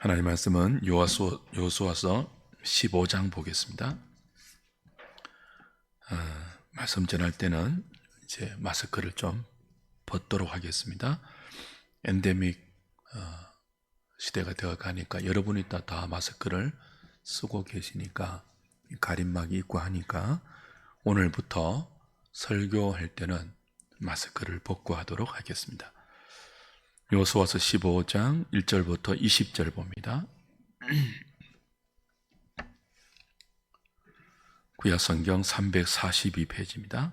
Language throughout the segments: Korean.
하나님 말씀은 여호수아서 15장 보겠습니다. 말씀 전할 때는 이제 마스크를 좀 벗도록 하겠습니다. 엔데믹 시대가 되어 가니까 여러분이 다 마스크를 쓰고 계시니까 가림막이 있고 하니까 오늘부터 설교할 때는 마스크를 벗고 하도록 하겠습니다. 여호수아서 15장 1절부터 20절 봅니다. 구약성경 342페이지입니다.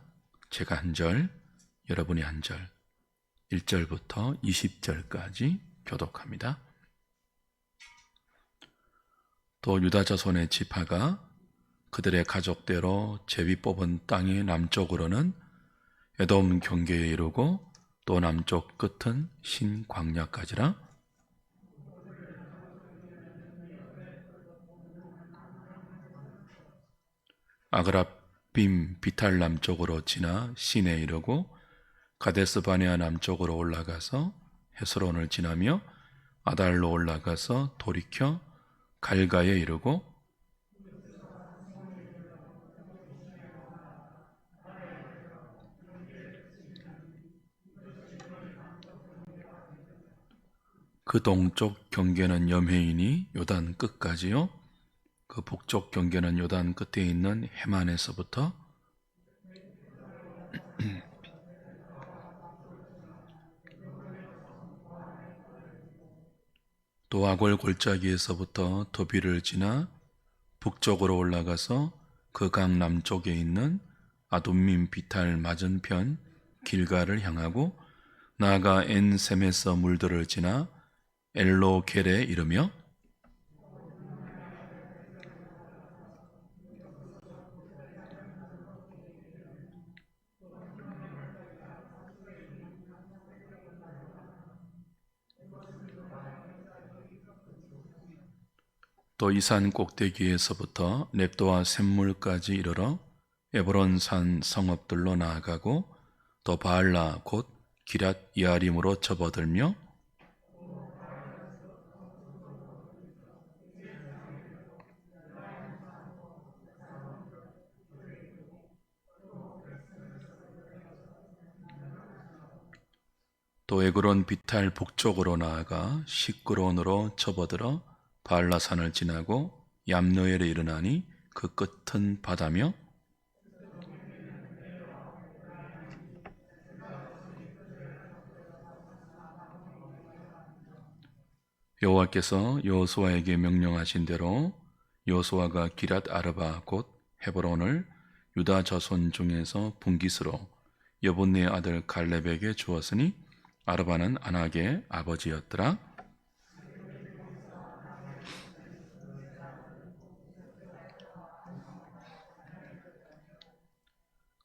제가 한 절, 여러분이 한 절, 1절부터 20절까지 교독합니다. 또 유다 자손의 지파가 그들의 가족대로 제비 뽑은 땅의 남쪽으로는 에돔 경계에 이르고 또 남쪽 끝은 신광야까지라. 아그라빔 비탈 남쪽으로 지나 신에 이르고 가데스 바네아 남쪽으로 올라가서 헤스론을 지나며 아달로 올라가서 돌이켜 갈가에 이르고 그 동쪽 경계는 염해이니 요단 끝까지요. 그 북쪽 경계는 요단 끝에 있는 해만에서부터 또 아골 골짜기에서부터 도비를 지나 북쪽으로 올라가서 그 강 남쪽에 있는 아둠민 비탈 맞은편 길가를 향하고 나아가 엔셈에서 물들을 지나 엘로겔에 이르며 또 이 산 꼭대기에서부터 넵도와 샘물까지 이르러 에브론 산 성읍들로 나아가고 또 바알라 곧 기랏 이아림으로 접어들며 또 에그론 비탈 북쪽으로 나아가 시끄론으로 접어들어 바알라산을 지나고 얌노엘에 이르나니 그 끝은 바다며 여호와께서 여호수아에게 명령하신 대로 여호수아가 기랏 아르바 곧 헤브론을 유다 자손 중에서 분깃으로 여분네의 아들 갈렙에게 주었으니 아르바는 아낙의 아버지였더라.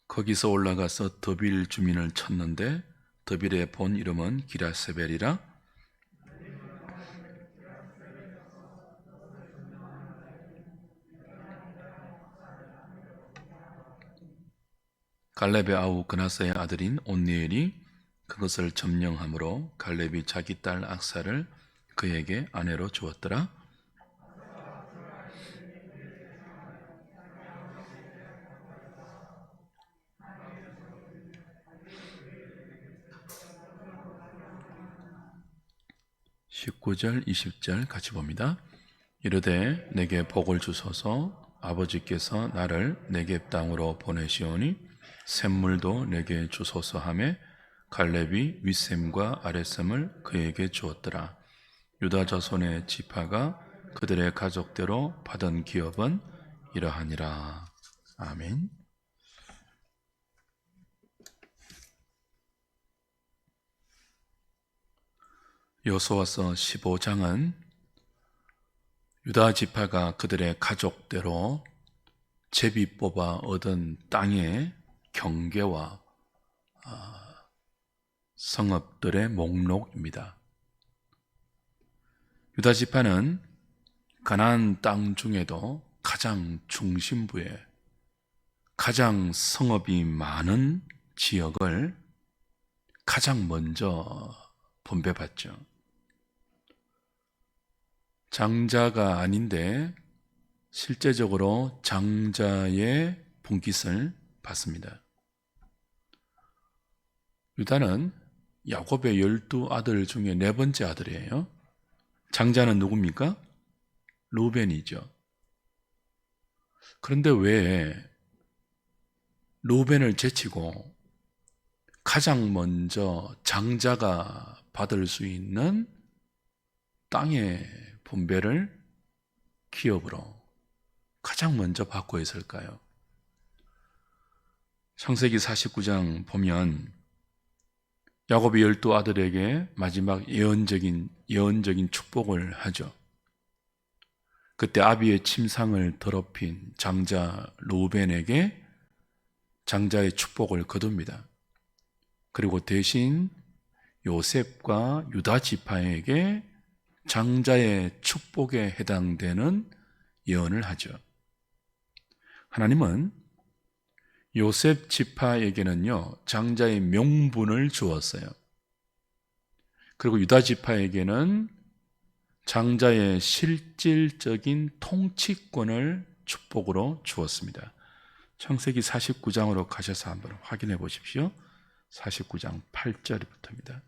거기서 올라가서 더빌 주민을 쳤는데 더빌의 본 이름은 기라세벨이라. 갈렙의 아우 그나스의 아들인 온니엘이 그것을 점령함으로 갈렙이 자기 딸 악사를 그에게 아내로 주었더라. (19절) (20절) 같이 봅니다. 이르되 내게 복을 주소서. 아버지께서 나를 네겝 땅으로 보내시오니 샘물도 내게 주소서 하매 갈렙이 윗샘과 아랫샘을 그에게 주었더라. 유다 자손의 지파가 그들의 가족대로 받은 기업은 이러하니라. 아멘. 여호수아서 15장은 유다 지파가 그들의 가족대로 제비 뽑아 얻은 땅의 경계와 성읍들의 목록입니다. 유다 지파는 가나안 땅 중에도 가장 중심부에 가장 성읍이 많은 지역을 가장 먼저 분배받죠. 장자가 아닌데 실제적으로 장자의 분깃을 받습니다. 유다는 야곱의 12아들 중에 네 번째 아들이에요. 장자는 누굽니까? 루벤이죠. 그런데 왜 루벤을 제치고 가장 먼저 장자가 받을 수 있는 땅의 분배를 기업으로 가장 먼저 받고 있을까요? 창세기 49장 보면 야곱이 12아들에게 마지막 예언적인 축복을 하죠. 그때 아비의 침상을 더럽힌 장자 루벤에게 장자의 축복을 거둡니다. 그리고 대신 요셉과 유다 지파에게 장자의 축복에 해당되는 예언을 하죠. 하나님은 요셉 지파에게는요, 장자의 명분을 주었어요. 그리고 유다 지파에게는 장자의 실질적인 통치권을 축복으로 주었습니다. 창세기 49장으로 가셔서 한번 확인해 보십시오. 49장 8절부터입니다.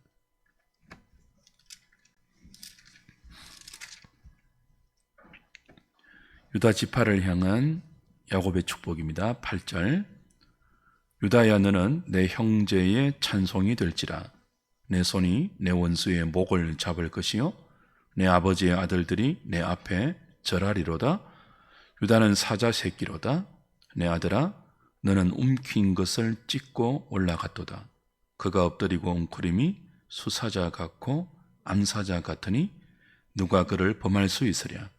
유다 지파를 향한 야곱의 축복입니다. 8절. 유다야, 너는 내 형제의 찬송이 될지라. 내 손이 내 원수의 목을 잡을 것이요 내 아버지의 아들들이 내 앞에 절하리로다. 유다는 사자 새끼로다. 내 아들아, 너는 움킨 것을 찢고 올라갔도다. 그가 엎드리고 웅크림이 수사자 같고 암사자 같으니 누가 그를 범할 수 있으랴.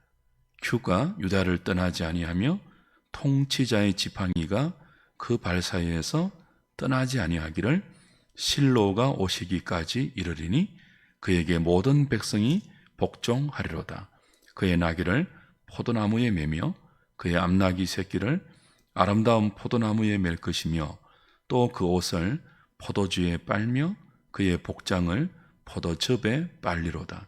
큐가 유다를 떠나지 아니하며 통치자의 지팡이가 그 발 사이에서 떠나지 아니하기를 실로가 오시기까지 이르리니 그에게 모든 백성이 복종하리로다. 그의 나귀를 포도나무에 매며 그의 암나귀 새끼를 아름다운 포도나무에 맬 것이며 또 그 옷을 포도주에 빨며 그의 복장을 포도즙에 빨리로다.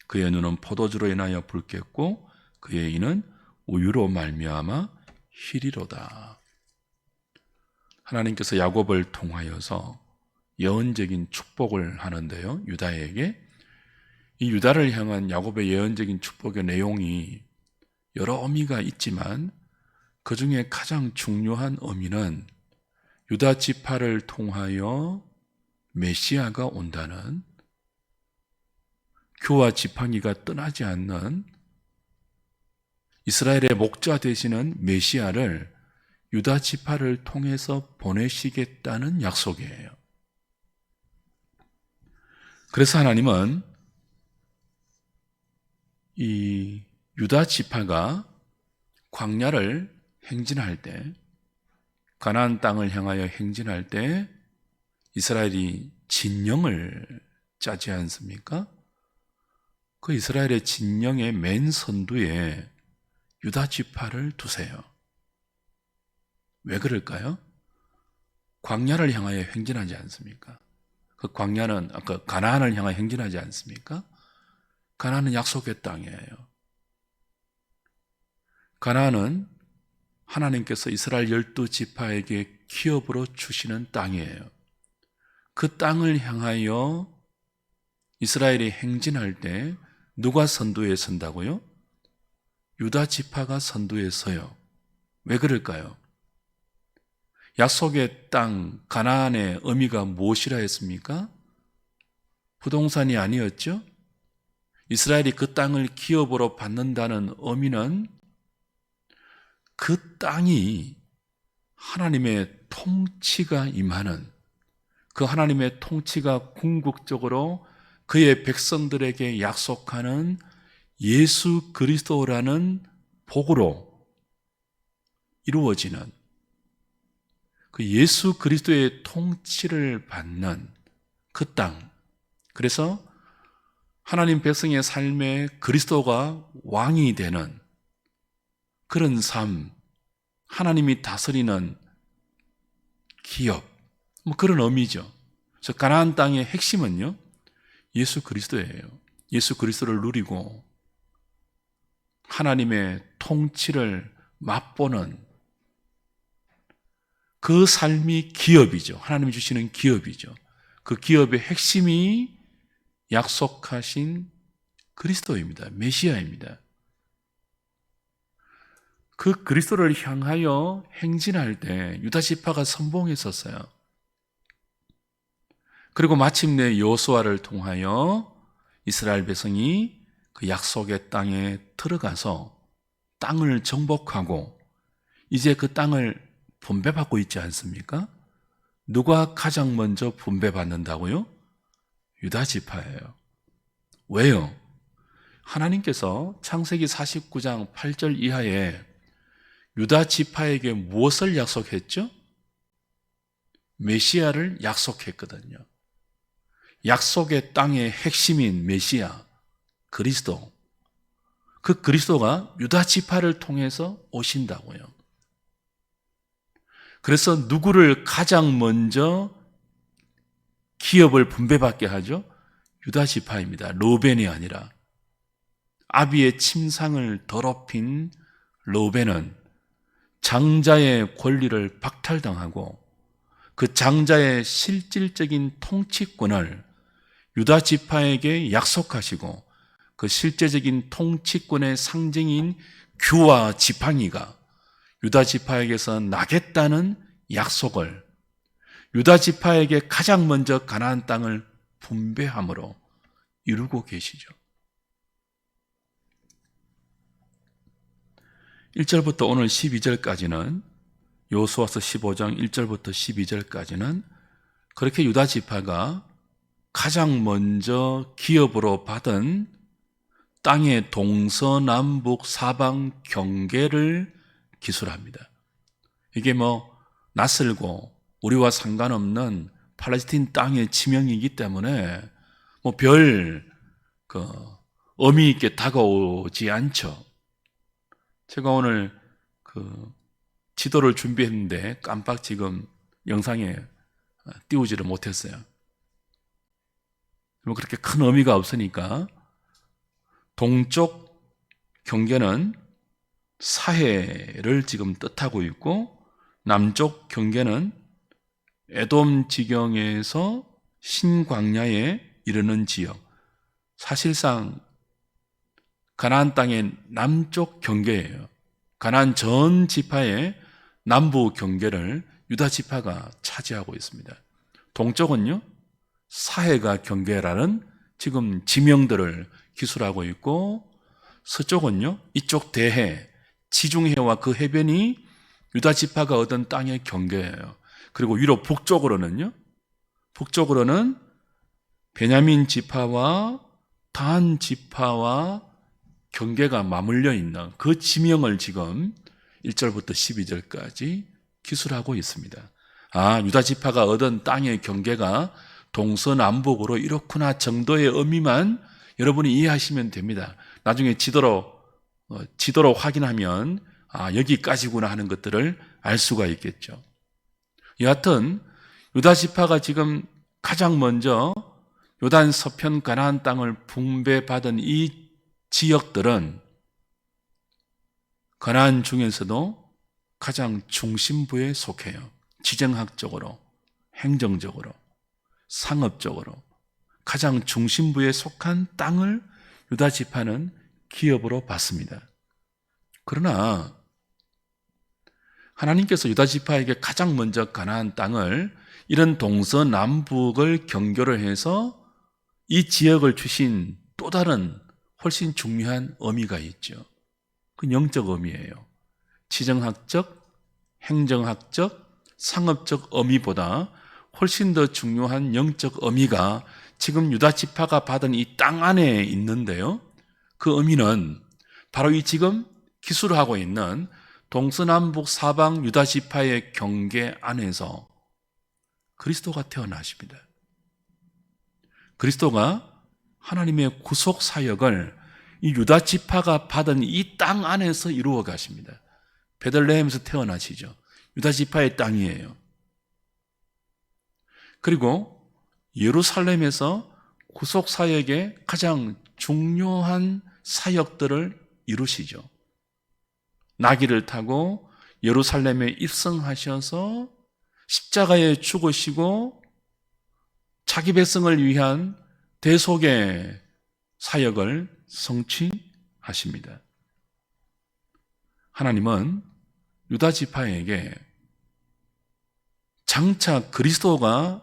그의 눈은 포도주로 인하여 붉겠고 그의 이는 우유로 말미암아 희리로다. 하나님께서 야곱을 통하여서 예언적인 축복을 하는데요, 유다에게. 이 유다를 향한 야곱의 예언적인 축복의 내용이 여러 의미가 있지만 그 중에 가장 중요한 의미는 유다 지파를 통하여 메시아가 온다는, 큐와 지팡이가 떠나지 않는 이스라엘의 목자 되시는 메시아를 유다 지파를 통해서 보내시겠다는 약속이에요. 그래서 하나님은 이 유다 지파가 광야를 행진할 때, 가나안 땅을 향하여 행진할 때 이스라엘이 진영을 짜지 않습니까? 그 이스라엘의 진영의 맨 선두에 유다 지파를 두세요. 왜 그럴까요? 광야를 향하여 행진하지 않습니까? 그 광야는 아까 가나안을 향하여 행진하지 않습니까? 가나안은 약속의 땅이에요. 가나안은 하나님께서 이스라엘 12지파에게 기업으로 주시는 땅이에요. 그 땅을 향하여 이스라엘이 행진할 때 누가 선두에 선다고요? 유다 지파가 선두에 서요. 왜 그럴까요? 약속의 땅 가나안의 의미가 무엇이라 했습니까? 부동산이 아니었죠? 이스라엘이 그 땅을 기업으로 받는다는 의미는 그 땅이 하나님의 통치가 임하는, 그 하나님의 통치가 궁극적으로 그의 백성들에게 약속하는 예수 그리스도라는 복으로 이루어지는, 그 예수 그리스도의 통치를 받는 그 땅. 그래서 하나님 백성의 삶에 그리스도가 왕이 되는 그런 삶, 하나님이 다스리는 기업, 그런 의미죠. 그래서 가나안 땅의 핵심은요, 예수 그리스도예요. 예수 그리스도를 누리고 하나님의 통치를 맛보는 그 삶이 기업이죠. 하나님이 주시는 기업이죠. 그 기업의 핵심이 약속하신 그리스도입니다. 메시아입니다. 그 그리스도를 향하여 행진할 때 유다 지파가 선봉했었어요. 그리고 마침내 여호수아를 통하여 이스라엘 백성이 그 약속의 땅에 들어가서 땅을 정복하고 이제 그 땅을 분배받고 있지 않습니까? 누가 가장 먼저 분배받는다고요? 유다 지파예요. 왜요? 하나님께서 창세기 49장 8절 이하에 유다 지파에게 무엇을 약속했죠? 메시아를 약속했거든요. 약속의 땅의 핵심인 메시아, 그리스도. 그 그리스도가 유다 지파를 통해서 오신다고요. 그래서 누구를 가장 먼저 기업을 분배받게 하죠? 유다 지파입니다. 르우벤이 아니라. 아비의 침상을 더럽힌 르우벤은 장자의 권리를 박탈당하고 그 장자의 실질적인 통치권을 유다 지파에게 약속하시고 그 실제적인 통치권의 상징인 규와 지팡이가 유다 지파에게서 나겠다는 약속을 유다 지파에게 가장 먼저 가나안 땅을 분배함으로 이루고 계시죠. 1절부터 오늘 12절까지는 여호수아서 15장 1절부터 12절까지는 그렇게 유다 지파가 가장 먼저 기업으로 받은 땅의 동서남북 사방 경계를 기술합니다. 이게 낯설고 우리와 상관없는 팔레스틴 땅의 지명이기 때문에 별 의미 있게 다가오지 않죠. 제가 오늘 지도를 준비했는데 깜빡 지금 영상에 띄우지를 못했어요. 그렇게 큰 의미가 없으니까 동쪽 경계는 사해를 지금 뜻하고 있고 남쪽 경계는 에돔 지경에서 신광야에 이르는 지역, 사실상 가나안 땅의 남쪽 경계예요. 가나안 전 지파의 남부 경계를 유다 지파가 차지하고 있습니다. 동쪽은요, 사해가 경계라는 지금 지명들을 기술하고 있고, 서쪽은요, 이쪽 대해, 지중해와 그 해변이 유다 지파가 얻은 땅의 경계예요. 그리고 위로 북쪽으로는 베냐민 지파와 단 지파와 경계가 맞물려 있는 그 지명을 지금 1절부터 12절까지 기술하고 있습니다. 유다 지파가 얻은 땅의 경계가 동서남북으로 이렇구나 정도의 의미만 여러분이 이해하시면 됩니다. 나중에 지도로 확인하면 여기까지구나 하는 것들을 알 수가 있겠죠. 여하튼 유다 지파가 지금 가장 먼저 요단 서편 가나안 땅을 분배받은 이 지역들은 가나안 중에서도 가장 중심부에 속해요. 지정학적으로, 행정적으로, 상업적으로 가장 중심부에 속한 땅을 유다 지파는 기업으로 받습니다. 그러나 하나님께서 유다 지파에게 가장 먼저 가나안 땅을 이런 동서남북을 경계로 해서 이 지역을 주신 또 다른 훨씬 중요한 의미가 있죠. 그 영적 의미예요. 지정학적, 행정학적, 상업적 의미보다 훨씬 더 중요한 영적 의미가 지금 유다 지파가 받은 이 땅 안에 있는데요. 그 의미는 바로 이 지금 기술하고 있는 동서남북 사방 유다 지파의 경계 안에서 그리스도가 태어나십니다. 그리스도가 하나님의 구속 사역을 이 유다 지파가 받은 이 땅 안에서 이루어 가십니다. 베들레헴에서 태어나시죠. 유다 지파의 땅이에요. 그리고 예루살렘에서 구속 사역의 가장 중요한 사역들을 이루시죠. 나귀를 타고 예루살렘에 입성하셔서 십자가에 죽으시고 자기 백성을 위한 대속의 사역을 성취하십니다. 하나님은 유다 지파에게 장차 그리스도가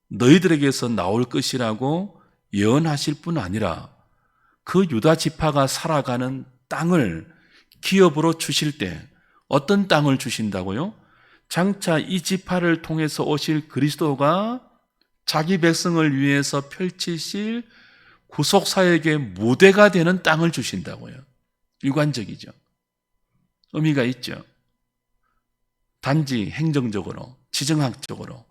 너희들에게서 나올 것이라고 예언하실 뿐 아니라 그 유다 지파가 살아가는 땅을 기업으로 주실 때 어떤 땅을 주신다고요? 장차 이 지파를 통해서 오실 그리스도가 자기 백성을 위해서 펼치실 구속사역의 무대가 되는 땅을 주신다고요. 일관적이죠. 의미가 있죠. 단지 행정적으로, 지정학적으로,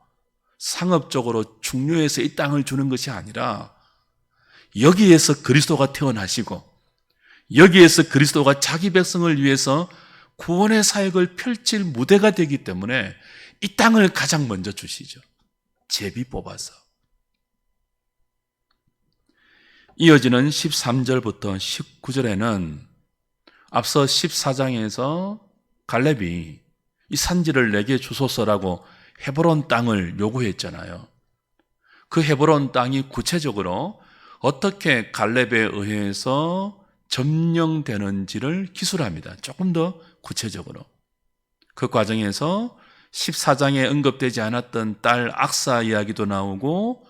상업적으로 중요해서 이 땅을 주는 것이 아니라 여기에서 그리스도가 태어나시고 여기에서 그리스도가 자기 백성을 위해서 구원의 사역을 펼칠 무대가 되기 때문에 이 땅을 가장 먼저 주시죠. 제비 뽑아서. 이어지는 13절부터 19절에는 앞서 14장에서 갈렙이 이 산지를 내게 주소서라고 헤브론 땅을 요구했잖아요. 그 헤브론 땅이 구체적으로 어떻게 갈렙에 의해서 점령되는지를 기술합니다. 조금 더 구체적으로. 그 과정에서 14장에 언급되지 않았던 딸 악사 이야기도 나오고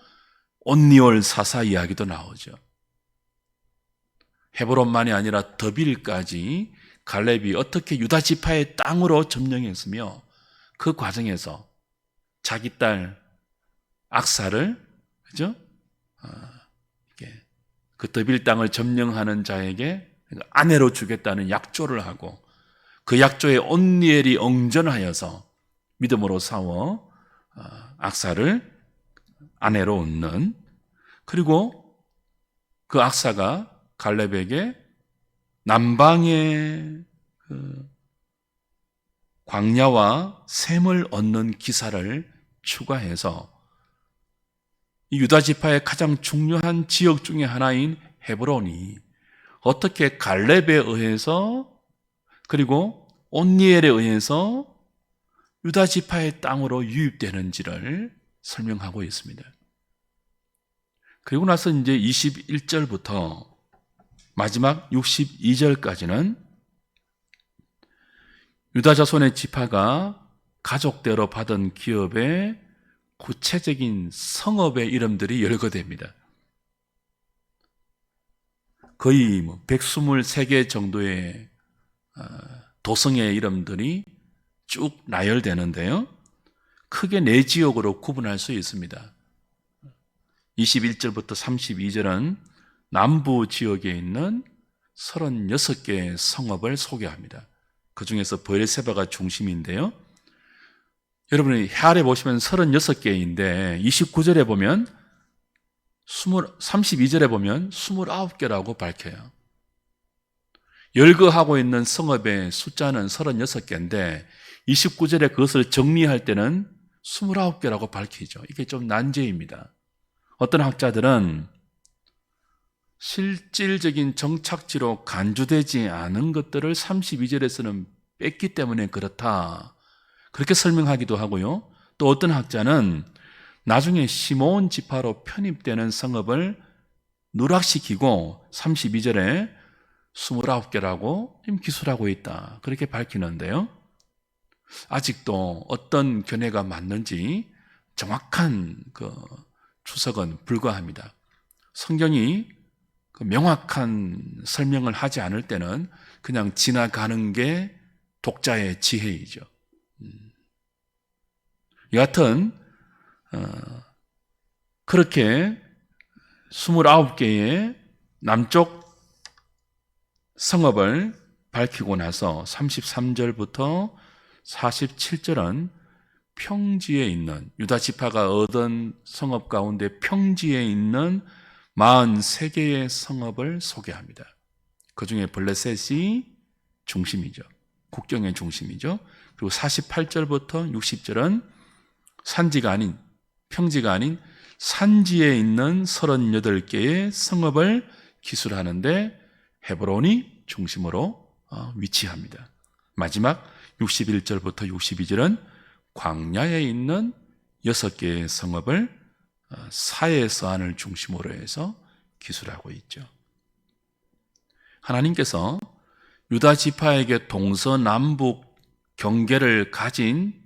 온니올 사사 이야기도 나오죠. 헤브론만이 아니라 더빌까지 갈렙이 어떻게 유다 지파의 땅으로 점령했으며 그 과정에서 자기 딸 악사를 그죠? 그 더빌 땅을 점령하는 자에게 아내로 주겠다는 약조를 하고 그 약조에 온니엘이 응전하여서 믿음으로 싸워 악사를 아내로 얻는, 그리고 그 악사가 갈렙에게 남방의 광야와 샘을 얻는 기사를 추가해서 이 유다 지파의 가장 중요한 지역 중에 하나인 헤브론이 어떻게 갈렙에 의해서 그리고 온니엘에 의해서 유다 지파의 땅으로 유입되는지를 설명하고 있습니다. 그리고 나서 이제 21절부터 마지막 62절까지는 유다 자손의 지파가 가족대로 받은 기업의 구체적인 성읍의 이름들이 열거됩니다. 거의 123개 정도의 도성의 이름들이 쭉 나열되는데요. 크게 4지역으로 구분할 수 있습니다. 21절부터 32절은 남부 지역에 있는 36개의 성읍을 소개합니다. 그 중에서 브엘세바가 중심인데요. 여러분이 해아래 보시면 36개인데 29절에 보면 32절에 보면 29개라고 밝혀요. 열거하고 있는 성읍의 숫자는 36개인데 29절에 그것을 정리할 때는 29개라고 밝히죠. 이게 좀 난제입니다. 어떤 학자들은 실질적인 정착지로 간주되지 않은 것들을 32절에서는 뺐기 때문에 그렇다, 그렇게 설명하기도 하고요. 또 어떤 학자는 나중에 시므온 지파로 편입되는 성읍을 누락시키고 32절에 29개라고 기술하고 있다, 그렇게 밝히는데요. 아직도 어떤 견해가 맞는지 정확한 추석은 불가합니다. 성경이 명확한 설명을 하지 않을 때는 그냥 지나가는 게 독자의 지혜이죠. 여하튼 그렇게 29개의 남쪽 성읍을 밝히고 나서 33절부터 47절은 평지에 있는 유다 지파가 얻은 성읍 가운데 평지에 있는 43개의 성읍을 소개합니다. 그 중에 블레셋이 중심이죠. 국경의 중심이죠. 그리고 48절부터 60절은 산지가 아닌, 평지가 아닌 산지에 있는 38개의 성읍을 기술하는데 헤브론이 중심으로 위치합니다. 마지막 61절부터 62절은 광야에 있는 6개의 성읍을 사해서안을 중심으로 해서 기술하고 있죠. 하나님께서 유다 지파에게 동서남북 경계를 가진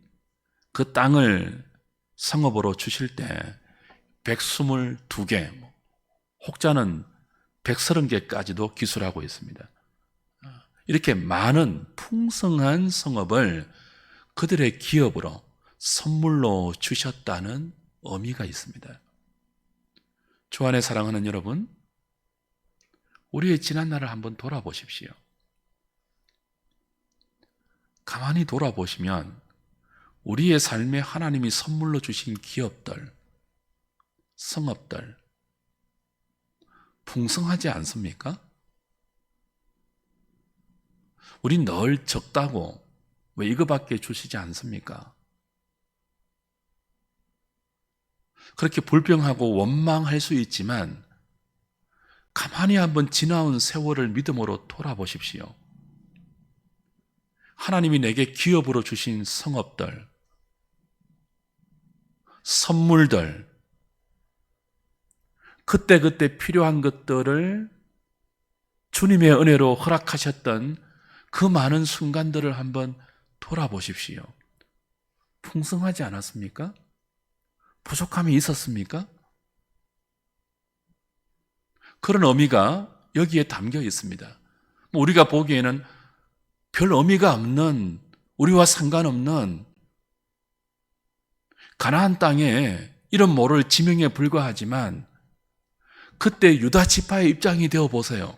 그 땅을 성읍으로 주실 때 122개, 혹자는 130개까지도 기술하고 있습니다. 이렇게 많은 풍성한 성읍을 그들의 기업으로 선물로 주셨다는 의미가 있습니다. 주 안에 사랑하는 여러분, 우리의 지난 날을 한번 돌아보십시오. 가만히 돌아보시면 우리의 삶에 하나님이 선물로 주신 기업들, 성읍들 풍성하지 않습니까? 우린 늘 적다고 왜 이거밖에 주시지 않습니까? 그렇게 불평하고 원망할 수 있지만 가만히 한번 지나온 세월을 믿음으로 돌아보십시오. 하나님이 내게 기업으로 주신 성읍들, 선물들, 그때그때 필요한 것들을 주님의 은혜로 허락하셨던 그 많은 순간들을 한번 돌아보십시오. 풍성하지 않았습니까? 부족함이 있었습니까? 그런 의미가 여기에 담겨 있습니다. 우리가 보기에는 별 의미가 없는, 우리와 상관없는 가나안 땅에 이런 모를 지명에 불과하지만 그때 유다 지파의 입장이 되어 보세요.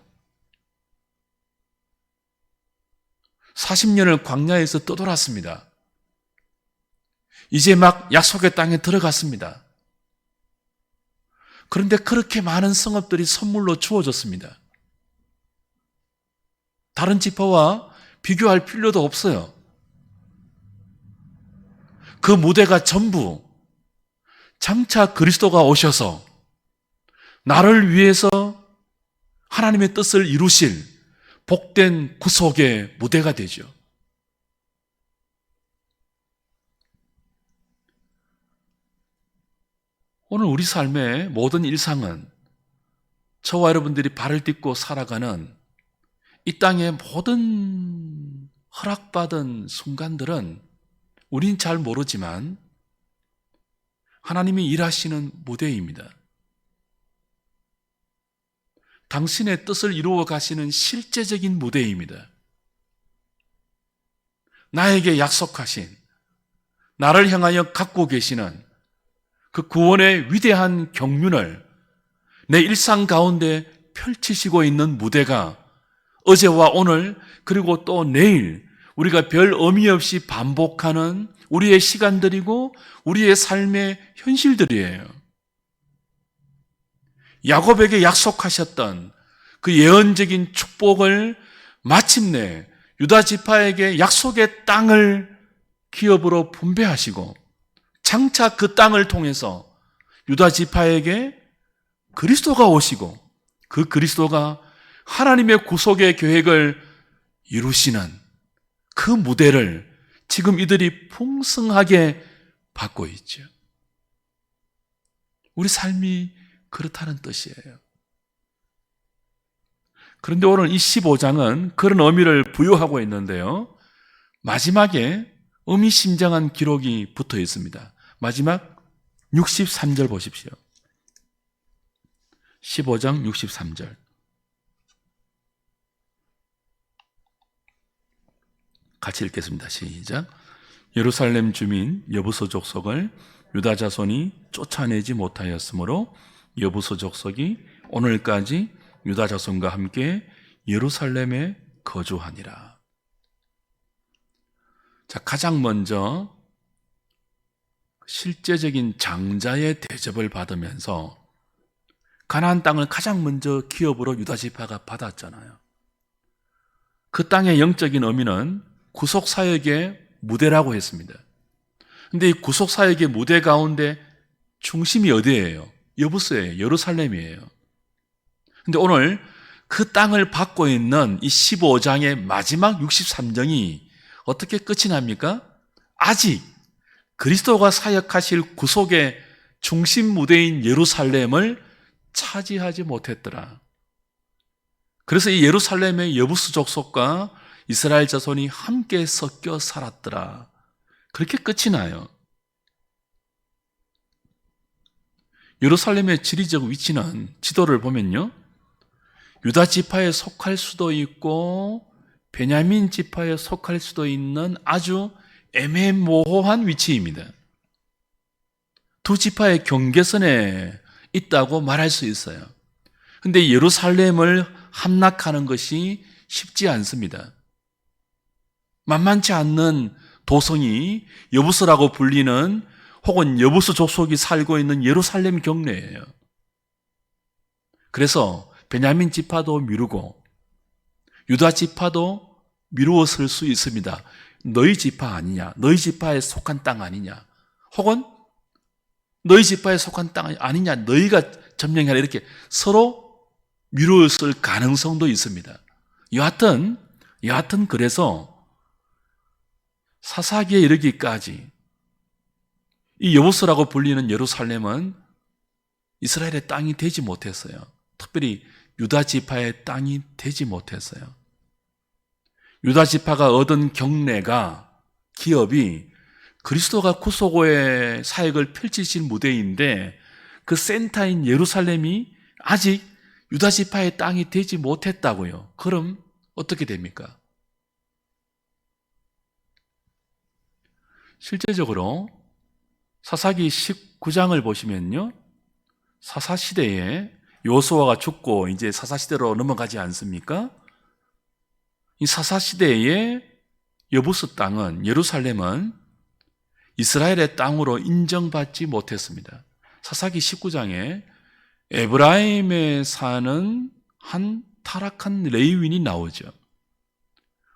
40년을 광야에서 떠돌았습니다. 이제 막 약속의 땅에 들어갔습니다. 그런데 그렇게 많은 성읍들이 선물로 주어졌습니다. 다른 지파와 비교할 필요도 없어요. 그 무대가 전부 장차 그리스도가 오셔서 나를 위해서 하나님의 뜻을 이루실 복된 구속의 무대가 되죠. 오늘 우리 삶의 모든 일상은 저와 여러분들이 발을 딛고 살아가는 이 땅의 모든 허락받은 순간들은 우린 잘 모르지만 하나님이 일하시는 무대입니다. 당신의 뜻을 이루어 가시는 실제적인 무대입니다. 나에게 약속하신, 나를 향하여 갖고 계시는 그 구원의 위대한 경륜을 내 일상 가운데 펼치시고 있는 무대가 어제와 오늘 그리고 또 내일 우리가 별 의미 없이 반복하는 우리의 시간들이고 우리의 삶의 현실들이에요. 야곱에게 약속하셨던 그 예언적인 축복을 마침내 유다 지파에게 약속의 땅을 기업으로 분배하시고 장차 그 땅을 통해서 유다 지파에게 그리스도가 오시고 그 그리스도가 하나님의 구속의 계획을 이루시는 그 무대를 지금 이들이 풍성하게 받고 있죠. 우리 삶이 그렇다는 뜻이에요. 그런데 오늘 이 15장은 그런 의미를 부여하고 있는데요. 마지막에 의미심장한 기록이 붙어 있습니다. 마지막 63절 보십시오. 15장 63절. 같이 읽겠습니다. 시작. 예루살렘 주민 여부소 족속을 유다 자손이 쫓아내지 못하였으므로 여부소 족속이 오늘까지 유다 자손과 함께 예루살렘에 거주하니라. 자, 가장 먼저 실제적인 장자의 대접을 받으면서 가나안 땅을 가장 먼저 기업으로 유다 지파가 받았잖아요. 그 땅의 영적인 의미는 구속 사역의 무대라고 했습니다. 근데 이 구속 사역의 무대 가운데 중심이 어디예요? 여부소예요. 예루살렘이에요. 근데 오늘 그 땅을 받고 있는 이 15장의 마지막 63장이 어떻게 끝이 납니까? 아직 그리스도가 사역하실 구속의 중심 무대인 예루살렘을 차지하지 못했더라. 그래서 이 예루살렘의 여부스 족속과 이스라엘 자손이 함께 섞여 살았더라. 그렇게 끝이 나요. 예루살렘의 지리적 위치는 지도를 보면요, 유다 지파에 속할 수도 있고 베냐민 지파에 속할 수도 있는 아주 애매모호한 위치입니다. 두 지파의 경계선에 있다고 말할 수 있어요. 근데 예루살렘을 함락하는 것이 쉽지 않습니다. 만만치 않는 도성이 여부스라고 불리는 혹은 여부스 족속이 살고 있는 예루살렘 경내예요. 그래서 베냐민 지파도 미루고 유다 지파도 미루었을 수 있습니다. 너희 지파 아니냐? 너희 지파에 속한 땅 아니냐? 혹은 너희 지파에 속한 땅 아니냐? 너희가 점령해라. 이렇게 서로 미루었을 가능성도 있습니다. 여하튼 그래서 사사기에 이르기까지 이 여부스라고 불리는 예루살렘은 이스라엘의 땅이 되지 못했어요. 특별히 유다 지파의 땅이 되지 못했어요. 유다 지파가 얻은 경례가, 기업이 그리스도가 구속의 사역을 펼치신 무대인데 그 센터인 예루살렘이 아직 유다 지파의 땅이 되지 못했다고요. 그럼 어떻게 됩니까? 실제적으로 사사기 19장을 보시면요, 사사시대에 요수아가 죽고 이제 사사시대로 넘어가지 않습니까? 이 사사시대의 여부스 땅은, 예루살렘은 이스라엘의 땅으로 인정받지 못했습니다. 사사기 19장에 에브라임에 사는 한 타락한 레위인이 나오죠.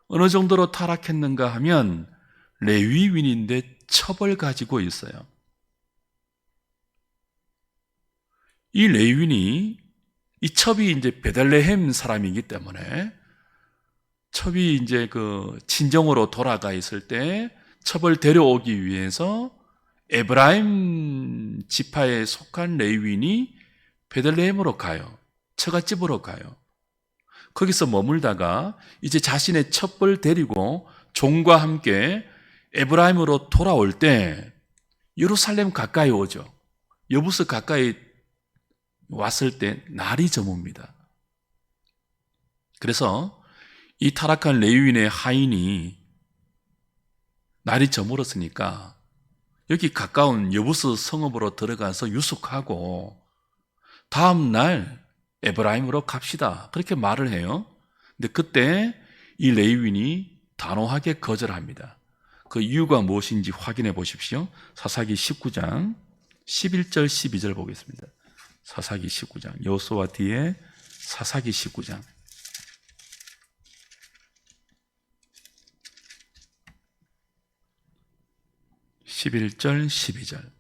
어느 정도로 타락했는가 하면 레위인인데 첩을 가지고 있어요. 이 레위인이, 이 첩이 이제 베들레헴 사람이기 때문에 첩이 이제 그 친정으로 돌아가 있을 때 첩을 데려오기 위해서 에브라임 지파에 속한 레위인이 베들레헴으로 가요. 처갓집으로 가요. 거기서 머물다가 이제 자신의 첩을 데리고 종과 함께 에브라임으로 돌아올 때 예루살렘 가까이 오죠. 여부스 가까이 왔을 때 날이 저뭅니다. 그래서 이 타락한 레위인의 하인이 날이 저물었으니까 여기 가까운 여부스 성읍으로 들어가서 유숙하고 다음 날 에브라임으로 갑시다. 그렇게 말을 해요. 근데 그때 이 레위인이 단호하게 거절합니다. 그 이유가 무엇인지 확인해 보십시오. 사사기 19장 11절 12절 보겠습니다. 사사기 19장, 여호수아 뒤에 사사기 19장. (11절) (12절)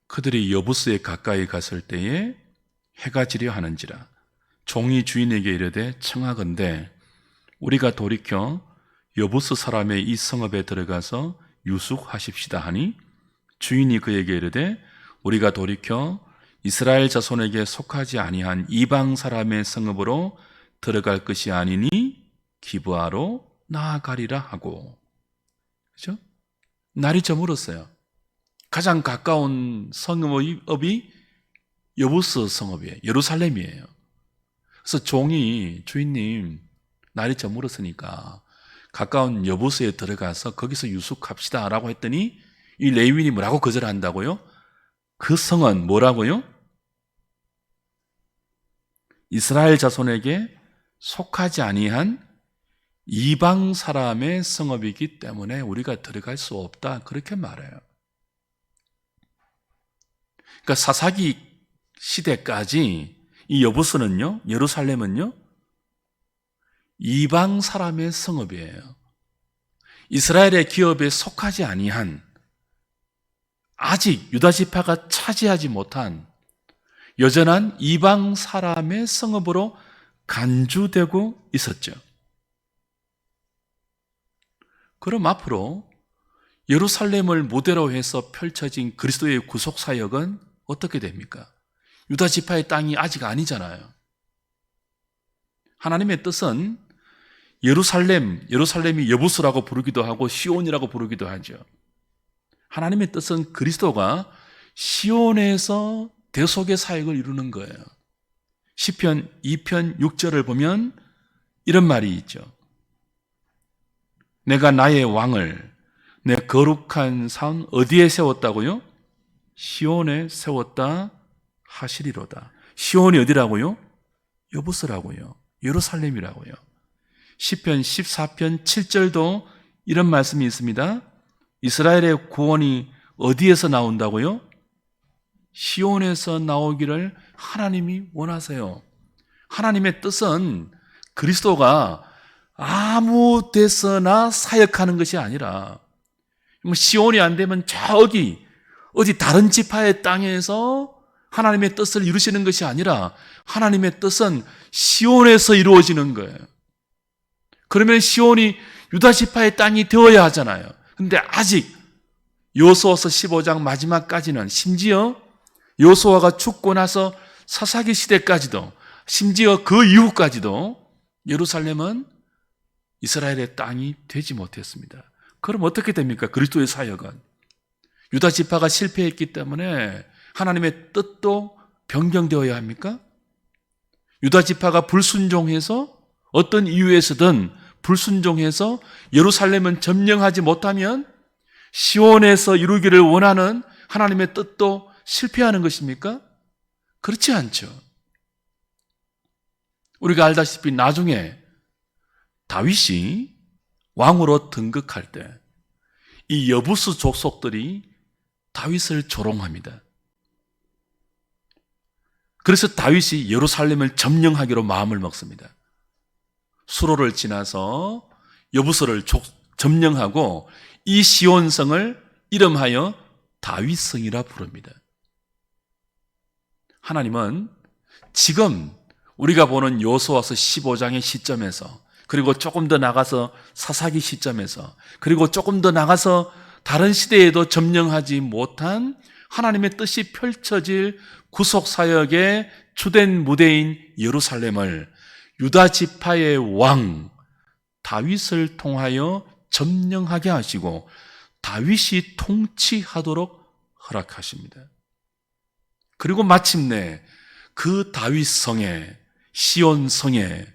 그들이 여부스에 가까이 갔을 때에 해가 지려 하는지라 종이 주인에게 이르되 청하건대 우리가 돌이켜 여부스 사람의 이 성읍에 들어가서 유숙하십시다 하니 주인이 그에게 이르되 우리가 돌이켜 이스라엘 자손에게 속하지 아니한 이방 사람의 성읍으로 들어갈 것이 아니니 기브아로 나아가리라 하고. 그렇죠? 날이 저물었어요. 가장 가까운 성읍이 여부스 성읍이에요. 예루살렘이에요. 그래서 종이 주인님 날이 저물었으니까 가까운 여부스에 들어가서 거기서 유숙합시다 라고 했더니 이 레위인이 뭐라고 거절한다고요? 그 성은 뭐라고요? 이스라엘 자손에게 속하지 아니한 이방 사람의 성읍이기 때문에 우리가 들어갈 수 없다. 그렇게 말해요. 그러니까 사사기 시대까지 이 여부스는요, 예루살렘은요, 이방 사람의 성읍이에요. 이스라엘의 기업에 속하지 아니한, 아직 유다 지파가 차지하지 못한 여전한 이방 사람의 성읍으로 간주되고 있었죠. 그럼 앞으로 예루살렘을 모델로 해서 펼쳐진 그리스도의 구속 사역은 어떻게 됩니까? 유다 지파의 땅이 아직 아니잖아요. 하나님의 뜻은 예루살렘이 여부수라고 부르기도 하고 시온이라고 부르기도 하죠. 하나님의 뜻은 그리스도가 시온에서 대속의 사역을 이루는 거예요. 시편 2편 6절을 보면 이런 말이 있죠. 내가 나의 왕을 내 거룩한 산 어디에 세웠다고요? 시온에 세웠다 하시리로다. 시온이 어디라고요? 여부스라고요. 예루살렘이라고요. 시편 14편 7절도 이런 말씀이 있습니다. 이스라엘의 구원이 어디에서 나온다고요? 시온에서 나오기를 하나님이 원하세요. 하나님의 뜻은 그리스도가 아무 데서나 사역하는 것이 아니라 시온이 안 되면 저기 어디 다른 지파의 땅에서 하나님의 뜻을 이루시는 것이 아니라 하나님의 뜻은 시온에서 이루어지는 거예요. 그러면 시온이 유다 지파의 땅이 되어야 하잖아요. 근데 아직 여호수아서 15장 마지막까지는 심지어 여호수아가 죽고 나서 사사기 시대까지도 심지어 그 이후까지도 예루살렘은 이스라엘의 땅이 되지 못했습니다. 그럼 어떻게 됩니까? 그리스도의 사역은 유다 지파가 실패했기 때문에 하나님의 뜻도 변경되어야 합니까? 유다 지파가 불순종해서 어떤 이유에서든 불순종해서 예루살렘은 점령하지 못하면 시온에서 이루기를 원하는 하나님의 뜻도 실패하는 것입니까? 그렇지 않죠. 우리가 알다시피 나중에 다윗이 왕으로 등극할 때 이 여부스 족속들이 다윗을 조롱합니다. 그래서 다윗이 예루살렘을 점령하기로 마음을 먹습니다. 수로를 지나서 여부스를 점령하고 이 시온성을 이름하여 다윗성이라 부릅니다. 하나님은 지금 우리가 보는 여호수아서 15장의 시점에서 그리고 조금 더 나가서 사사기 시점에서 그리고 조금 더 나가서 다른 시대에도 점령하지 못한 하나님의 뜻이 펼쳐질 구속사역의 주된 무대인 예루살렘을 유다 지파의 왕 다윗을 통하여 점령하게 하시고 다윗이 통치하도록 허락하십니다. 그리고 마침내 그 다윗성에 시온성에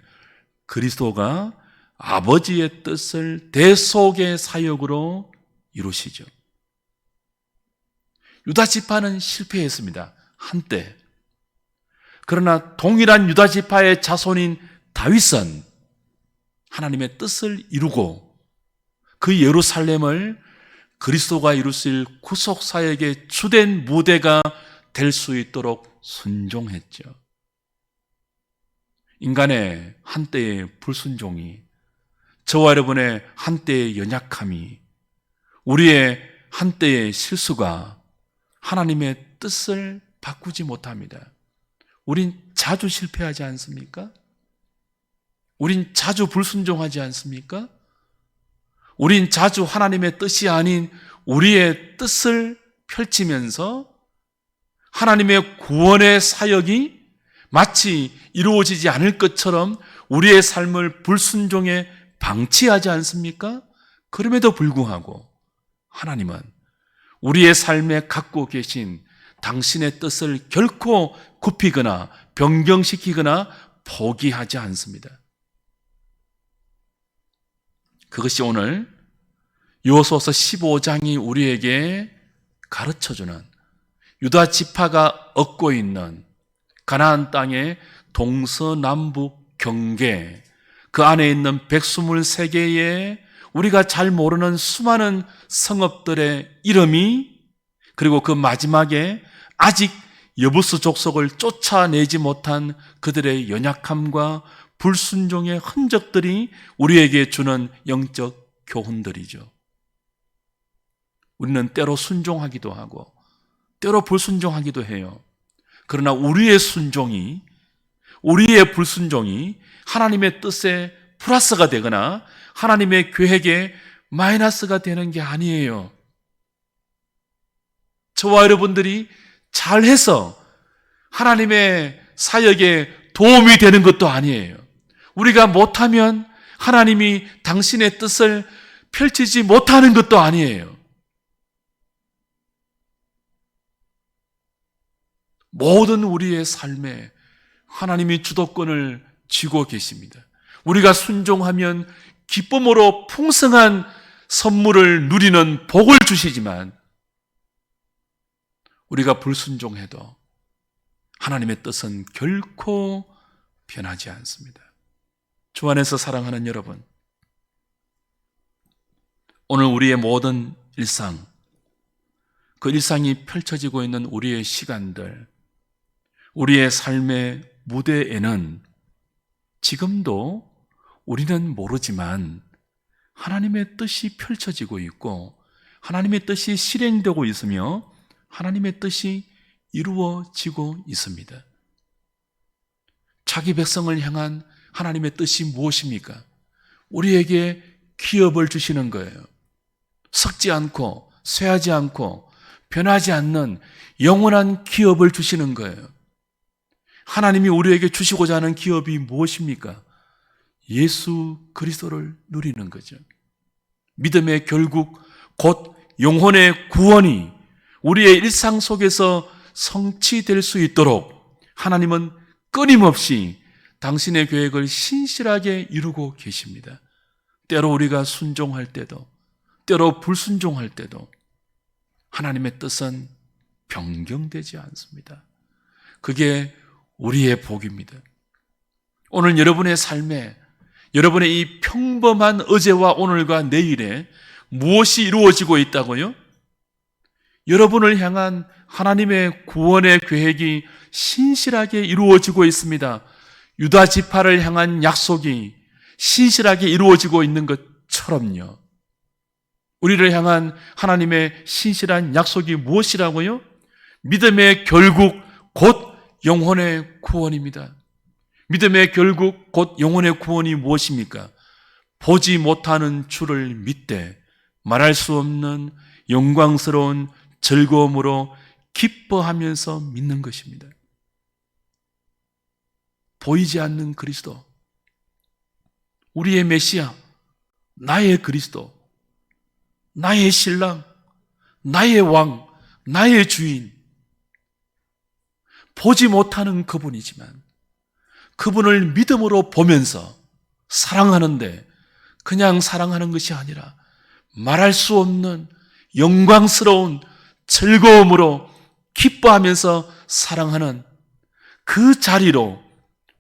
그리스도가 아버지의 뜻을 대속의 사역으로 이루시죠. 유다 지파는 실패했습니다. 한때. 그러나 동일한 유다 지파의 자손인 다윗은 하나님의 뜻을 이루고 그 예루살렘을 그리스도가 이루실 구속 사역의 주된 무대가 될 수 있도록 순종했죠. 인간의 한때의 불순종이, 저와 여러분의 한때의 연약함이, 우리의 한때의 실수가 하나님의 뜻을 바꾸지 못합니다. 우린 자주 실패하지 않습니까? 우린 자주 불순종하지 않습니까? 우린 자주 하나님의 뜻이 아닌 우리의 뜻을 펼치면서 하나님의 구원의 사역이 마치 이루어지지 않을 것처럼 우리의 삶을 불순종에 방치하지 않습니까? 그럼에도 불구하고 하나님은 우리의 삶에 갖고 계신 당신의 뜻을 결코 굽히거나 변경시키거나 포기하지 않습니다. 그것이 오늘 여호수아서 15장이 우리에게 가르쳐주는 유다 지파가 얻고 있는 가나안 땅의 동서남북 경계, 그 안에 있는 123개의 우리가 잘 모르는 수많은 성읍들의 이름이, 그리고 그 마지막에 아직 여부스 족속을 쫓아내지 못한 그들의 연약함과 불순종의 흔적들이 우리에게 주는 영적 교훈들이죠. 우리는 때로 순종하기도 하고 때로 불순종하기도 해요. 그러나 우리의 순종이, 우리의 불순종이 하나님의 뜻에 플러스가 되거나 하나님의 계획에 마이너스가 되는 게 아니에요. 저와 여러분들이 잘해서 하나님의 사역에 도움이 되는 것도 아니에요. 우리가 못하면 하나님이 당신의 뜻을 펼치지 못하는 것도 아니에요. 모든 우리의 삶에 하나님이 주도권을 쥐고 계십니다. 우리가 순종하면 기쁨으로 풍성한 선물을 누리는 복을 주시지만 우리가 불순종해도 하나님의 뜻은 결코 변하지 않습니다. 주 안에서 사랑하는 여러분, 오늘 우리의 모든 일상, 그 일상이 펼쳐지고 있는 우리의 시간들, 우리의 삶의 무대에는 지금도 우리는 모르지만 하나님의 뜻이 펼쳐지고 있고 하나님의 뜻이 실행되고 있으며 하나님의 뜻이 이루어지고 있습니다. 자기 백성을 향한 하나님의 뜻이 무엇입니까? 우리에게 기업을 주시는 거예요. 썩지 않고 쇠하지 않고 변하지 않는 영원한 기업을 주시는 거예요. 하나님이 우리에게 주시고자 하는 기업이 무엇입니까? 예수 그리스도를 누리는 거죠. 믿음의 결국 곧 영혼의 구원이 우리의 일상 속에서 성취될 수 있도록 하나님은 끊임없이 당신의 계획을 신실하게 이루고 계십니다. 때로 우리가 순종할 때도, 때로 불순종할 때도 하나님의 뜻은 변경되지 않습니다. 그게 우리의 복입니다. 오늘 여러분의 삶에, 여러분의 이 평범한 어제와 오늘과 내일에 무엇이 이루어지고 있다고요? 여러분을 향한 하나님의 구원의 계획이 신실하게 이루어지고 있습니다. 유다 지파를 향한 약속이 신실하게 이루어지고 있는 것처럼요. 우리를 향한 하나님의 신실한 약속이 무엇이라고요? 믿음의 결국 곧 영혼의 구원입니다. 믿음의 결국 곧 영혼의 구원이 무엇입니까? 보지 못하는 주를 믿되 말할 수 없는 영광스러운 즐거움으로 기뻐하면서 믿는 것입니다. 보이지 않는 그리스도, 우리의 메시아, 나의 그리스도, 나의 신랑, 나의 왕, 나의 주인, 보지 못하는 그분이지만 그분을 믿음으로 보면서 사랑하는데 그냥 사랑하는 것이 아니라 말할 수 없는 영광스러운 즐거움으로 기뻐하면서 사랑하는 그 자리로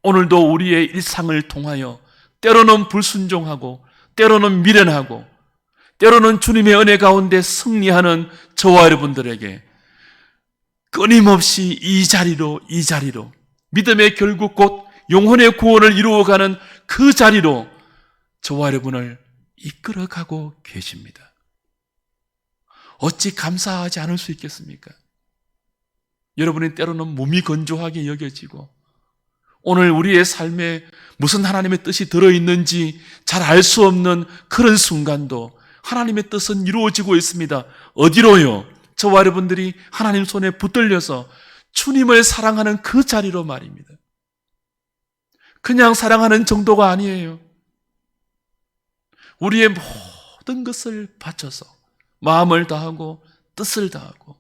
오늘도 우리의 일상을 통하여 때로는 불순종하고 때로는 미련하고 때로는 주님의 은혜 가운데 승리하는 저와 여러분들에게 끊임없이 이 자리로 믿음의 결국 곧 영혼의 구원을 이루어가는 그 자리로 저와 여러분을 이끌어가고 계십니다. 어찌 감사하지 않을 수 있겠습니까? 여러분이 때로는 몸이 건조하게 여겨지고 오늘 우리의 삶에 무슨 하나님의 뜻이 들어있는지 잘 알 수 없는 그런 순간도 하나님의 뜻은 이루어지고 있습니다. 어디로요? 저와 여러분들이 하나님 손에 붙들려서 주님을 사랑하는 그 자리로 말입니다. 그냥 사랑하는 정도가 아니에요. 우리의 모든 것을 바쳐서 마음을 다하고 뜻을 다하고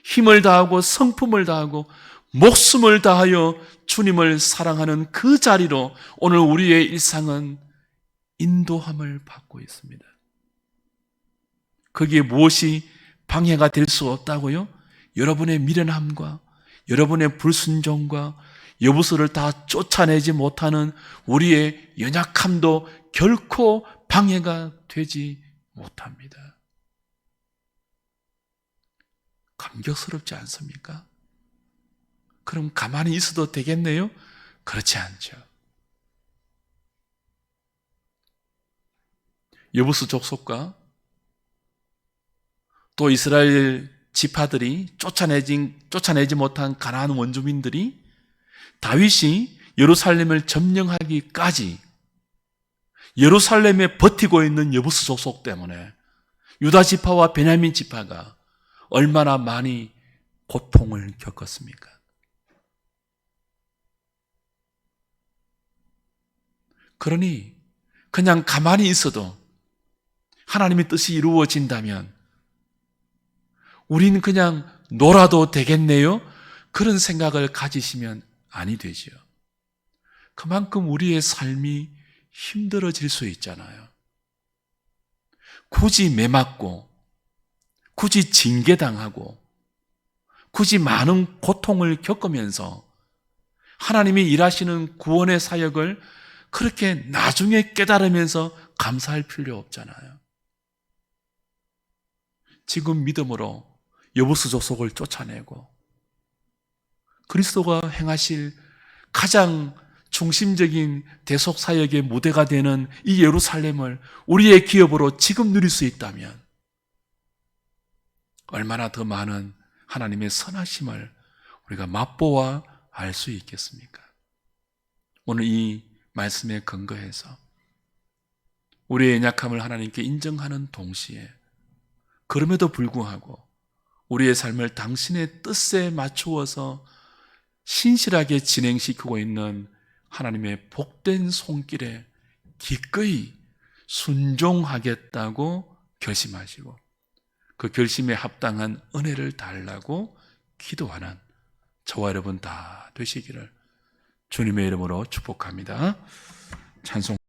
힘을 다하고 성품을 다하고 목숨을 다하여 주님을 사랑하는 그 자리로 오늘 우리의 일상은 인도함을 받고 있습니다. 거기에 무엇이 방해가 될 수 없다고요? 여러분의 미련함과 여러분의 불순종과 여부수를 다 쫓아내지 못하는 우리의 연약함도 결코 방해가 되지 못합니다. 감격스럽지 않습니까? 그럼 가만히 있어도 되겠네요? 그렇지 않죠. 여부수 족속과 또 이스라엘 지파들이 쫓아내지 못한 가나안 원주민들이 다윗이 예루살렘을 점령하기까지 예루살렘에 버티고 있는 여부스 족속 때문에 유다 지파와 베냐민 지파가 얼마나 많이 고통을 겪었습니까? 그러니 그냥 가만히 있어도 하나님의 뜻이 이루어진다면 우리는 그냥 놀아도 되겠네요? 그런 생각을 가지시면 아니 되지요. 그만큼 우리의 삶이 힘들어질 수 있잖아요. 굳이 매맞고, 굳이 징계당하고, 굳이 많은 고통을 겪으면서 하나님이 일하시는 구원의 사역을 그렇게 나중에 깨달으면서 감사할 필요 없잖아요. 지금 믿음으로 여부스 족속을 쫓아내고 그리스도가 행하실 가장 중심적인 대속사역의 무대가 되는 이 예루살렘을 우리의 기업으로 지금 누릴 수 있다면 얼마나 더 많은 하나님의 선하심을 우리가 맛보아 알 수 있겠습니까? 오늘 이 말씀에 근거해서 우리의 연약함을 하나님께 인정하는 동시에 그럼에도 불구하고 우리의 삶을 당신의 뜻에 맞추어서 신실하게 진행시키고 있는 하나님의 복된 손길에 기꺼이 순종하겠다고 결심하시고 그 결심에 합당한 은혜를 달라고 기도하는 저와 여러분 다 되시기를 주님의 이름으로 축복합니다. 찬송